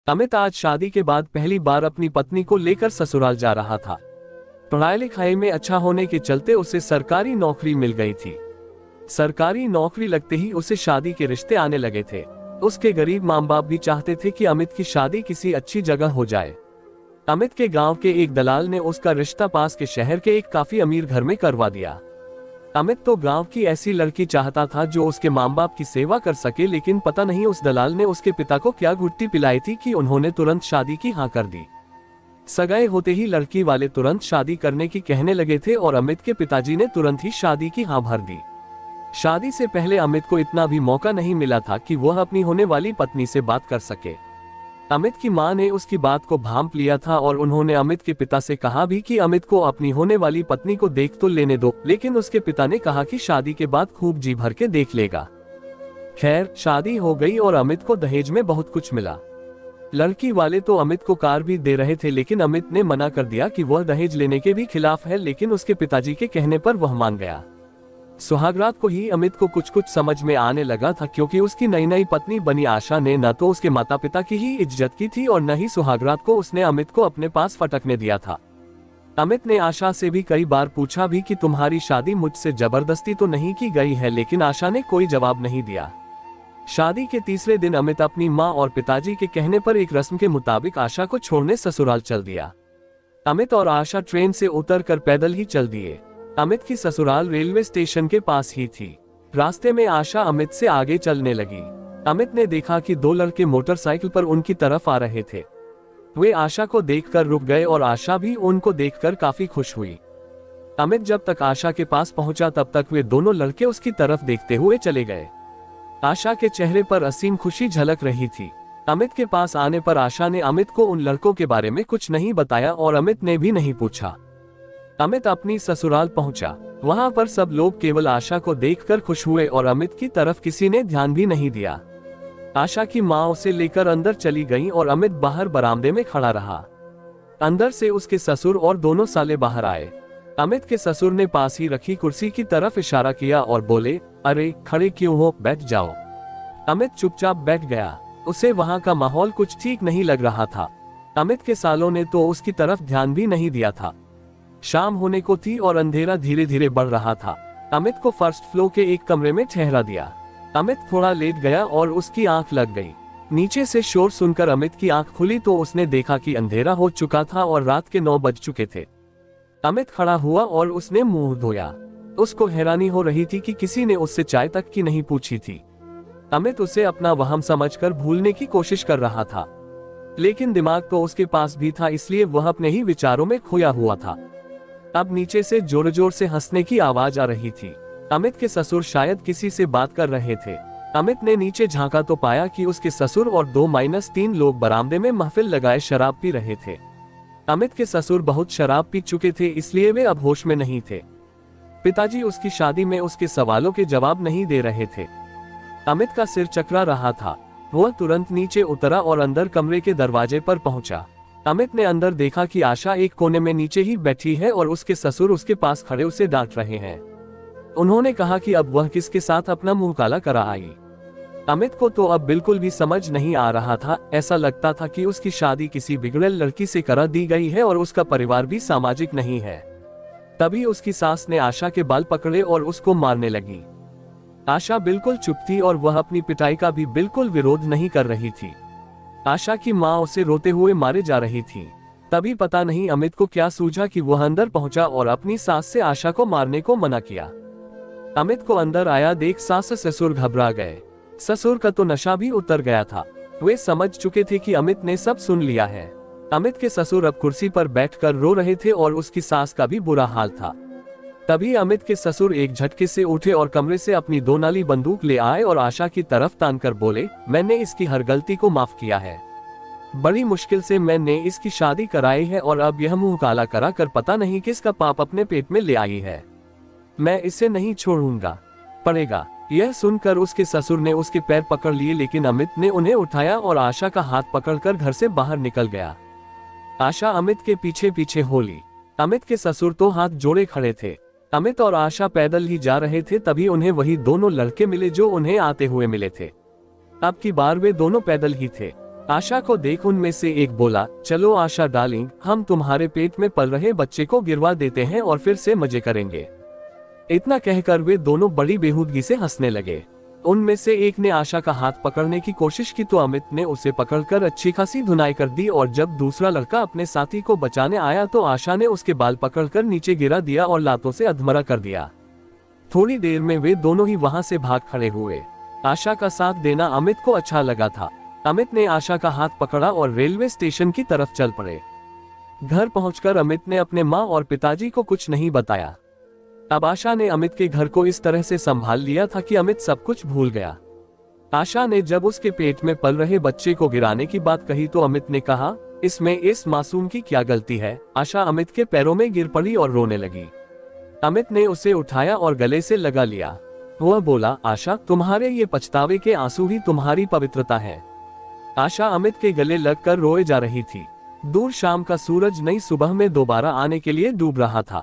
अमित आज शादी के बाद पहली बार अपनी पत्नी को लेकर ससुराल जा रहा था। पढ़ाई लिखाई में अच्छा होने के चलते उसे सरकारी नौकरी मिल गई थी। सरकारी नौकरी लगते ही उसे शादी के रिश्ते आने लगे थे। उसके गरीब माँ बाप भी चाहते थे कि अमित की शादी किसी अच्छी जगह हो जाए। अमित के गांव के एक दलाल ने उसका रिश्ता पास के शहर के एक काफी अमीर घर में करवा दिया। अमित तो गांव की ऐसी लड़की चाहता था जो उसके माँ बाप की सेवा कर सके, लेकिन पता नहीं उस दलाल ने उसके पिता को क्या घुट्टी पिलाई थी कि उन्होंने तुरंत शादी की हाँ कर दी। सगाई होते ही लड़की वाले तुरंत शादी करने की कहने लगे थे और अमित के पिताजी ने तुरंत ही शादी की हाँ भर दी। शादी से पहले अमित को इतना भी मौका नहीं मिला था कि वह अपनी होने वाली पत्नी से बात कर सके। अमित की मां ने उसकी बात को भांप लिया था और उन्होंने अमित के पिता से कहा भी कि अमित को अपनी होने वाली पत्नी को देख तो लेने दो, लेकिन उसके पिता ने कहा कि शादी के बाद खूब जी भर के देख लेगा। खैर, शादी हो गई और अमित को दहेज में बहुत कुछ मिला। लड़की वाले तो अमित को कार भी दे रहे थे, लेकिन अमित ने मना कर दिया कि वह दहेज लेने के भी खिलाफ है, लेकिन उसके पिताजी के कहने पर वह मान गया। सुहागरात को ही अमित को कुछ कुछ समझ में आने लगा था, क्योंकि उसकी नई नई पत्नी बनी आशा ने न तो उसके माता पिता की ही इज्जत की थी और न ही सुहागरात को उसने अमित को अपने पास फटकने दिया था। अमित ने आशा से भी कई बार पूछा भी कि तुम्हारी शादी मुझसे जबरदस्ती तो नहीं की गई है, लेकिन आशा ने कोई जवाब नहीं दिया। शादी के तीसरे दिन अमित अपनी माँ और पिताजी के कहने पर एक रस्म के मुताबिक आशा को छोड़ने ससुराल चल दिया। अमित और आशा ट्रेन से उतरकर पैदल ही चल दिए। अमित की ससुराल रेलवे स्टेशन के पास ही थी। रास्ते में आशा अमित से आगे चलने लगी। अमित ने देखा कि दो लड़के मोटरसाइकिल पर उनकी तरफ आ रहे थे। वे आशा को देखकर रुक गए और आशा भी उनको देखकर काफी खुश हुई। अमित जब तक आशा के पास पहुंचा तब तक वे दोनों लड़के उसकी तरफ देखते हुए चले गए। आशा के चेहरे पर असीम खुशी झलक रही थी। अमित के पास आने पर आशा ने अमित को उन लड़कों के बारे में कुछ नहीं बताया और अमित ने भी नहीं पूछा। अमित अपनी ससुराल पहुंचा। वहां पर सब लोग केवल आशा को देखकर खुश हुए और अमित की तरफ किसी ने ध्यान भी नहीं दिया। आशा की मां उसे लेकर अंदर चली गई और अमित बाहर बरामदे में खड़ा रहा। अंदर से उसके ससुर और दोनों साले बाहर आए। अमित के ससुर ने पास ही रखी कुर्सी की तरफ इशारा किया और बोले, अरे खड़े क्यों हो, बैठ जाओ। अमित चुपचाप बैठ गया। उसे वहां का माहौल कुछ ठीक नहीं लग रहा था। अमित के सालों ने तो उसकी तरफ ध्यान भी नहीं दिया था। शाम होने को थी और अंधेरा धीरे धीरे बढ़ रहा था। अमित को फर्स्ट फ्लोर के एक कमरे में ठहरा दिया। अमित थोड़ा लेट गया और उसकी आंख लग गई। नीचे से शोर सुनकर अमित की आंख खुली तो उसने देखा कि अंधेरा हो चुका था और रात के 9 बज चुके थे। अमित खड़ा हुआ और उसने मुंह धोया। उसको हैरानी हो रही थी कि किसी ने उससे चाय तक की नहीं पूछी थी। अमित उसे अपना वहम समझकर भूलने की कोशिश कर रहा था, लेकिन दिमाग तो उसके पास भी था, इसलिए वह अपने ही विचारों में खोया हुआ था। अब नीचे से जोर जोर से हंसने की आवाज आ रही थी। अमित के ससुर शायद किसी से बात कर रहे थे। अमित ने नीचे झांका तो पाया कि उसके ससुर और 2-3 लोग बरामदे में महफिल लगाए शराब पी रहे थे। अमित के ससुर बहुत शराब पी चुके थे, इसलिए वे अब होश में नहीं थे। पिताजी उसकी शादी में उसके सवालों के जवाब नहीं दे रहे थे। अमित का सिर चकरा रहा था। वह तुरंत नीचे उतरा और अंदर कमरे के दरवाजे पर पहुंचा। अमित ने अंदर देखा कि आशा एक कोने में नीचे ही बैठी है और उसके ससुर उसके पास खड़े उसे डांट रहे हैं। उन्होंने कहा कि अब वह किसके साथ अपना मुंह काला करा आई। अमित को तो अब बिल्कुल भी समझ नहीं आ रहा था। ऐसा लगता था कि उसकी शादी किसी बिगड़ेल लड़की से करा दी गई है और उसका परिवार भी सामाजिक नहीं है। तभी उसकी सास ने आशा के बाल पकड़े और उसको मारने लगी। आशा बिल्कुल चुप थी और वह अपनी पिटाई का भी बिल्कुल विरोध नहीं कर रही थी। आशा की मां उसे रोते हुए मारे जा रही थी। तभी पता नहीं अमित को क्या सूझा कि वह अंदर पहुंचा और अपनी सास से आशा को मारने को मना किया। अमित को अंदर आया देख सास ससुर घबरा गए। ससुर का तो नशा भी उतर गया था। वे समझ चुके थे कि अमित ने सब सुन लिया है। अमित के ससुर अब कुर्सी पर बैठकर रो रहे थे और उसकी सास का भी बुरा हाल था। तभी अमित के ससुर एक झटके से उठे और कमरे से अपनी 2 नाली बंदूक ले आए और आशा की तरफ तानकर बोले, मैंने इसकी हर गलती को माफ किया है। बड़ी मुश्किल से मैंने इसकी शादी कराई है और अब यह मुंह काला करा कर पता नहीं किसका पाप अपने पेट में ले आई है। मैं इसे नहीं छोड़ूंगा, पड़ेगा। यह सुनकर उसके ससुर ने उसके पैर पकड़ लिए, लेकिन अमित ने उन्हें उठाया और आशा का हाथ पकड़कर घर से बाहर निकल गया। आशा अमित के पीछे पीछे होली। अमित के ससुर तो हाथ जोड़े खड़े थे। अमित और आशा पैदल ही जा रहे थे, तभी उन्हें वही दोनों लड़के मिले जो उन्हें आते हुए मिले थे। अब की बार वे दोनों पैदल ही थे। आशा को देख उनमें से एक बोला, चलो आशा डार्लिंग, हम तुम्हारे पेट में पल रहे बच्चे को गिरवा देते हैं और फिर से मजे करेंगे। इतना कहकर वे दोनों बड़ी बेहूदगी से हंसने लगे। उनमें से एक ने आशा का हाथ पकड़ने की कोशिश की तो अमित ने उसे पकड़कर अच्छी खासी धुनाई कर दी, और जब दूसरा लड़का अपने साथी को बचाने आया तो आशा ने उसके बाल पकड़कर नीचे गिरा दिया और लातों से अधमरा कर दिया। थोड़ी देर में वे दोनों ही वहां से भाग खड़े हुए। आशा का साथ देना अमित को अच्छा लगा था। अमित ने आशा का हाथ पकड़ा और रेलवे स्टेशन की तरफ चल पड़े। घर पहुंचकर अमित ने अपने माँ और पिताजी को कुछ नहीं बताया। अब आशा ने अमित के घर को इस तरह से संभाल लिया था कि अमित सब कुछ भूल गया। आशा ने जब उसके पेट में पल रहे बच्चे को गिराने की बात कही तो अमित ने कहा, इसमें इस मासूम की क्या गलती है। आशा अमित के पैरों में गिर पड़ी और रोने लगी। अमित ने उसे उठाया और गले से लगा लिया। वह बोला, आशा, तुम्हारे ये पछतावे के आंसू ही तुम्हारी पवित्रता है। आशा अमित के गले लगकर रोए जा रही थी। दूर शाम का सूरज नई सुबह में दोबारा आने के लिए डूब रहा था।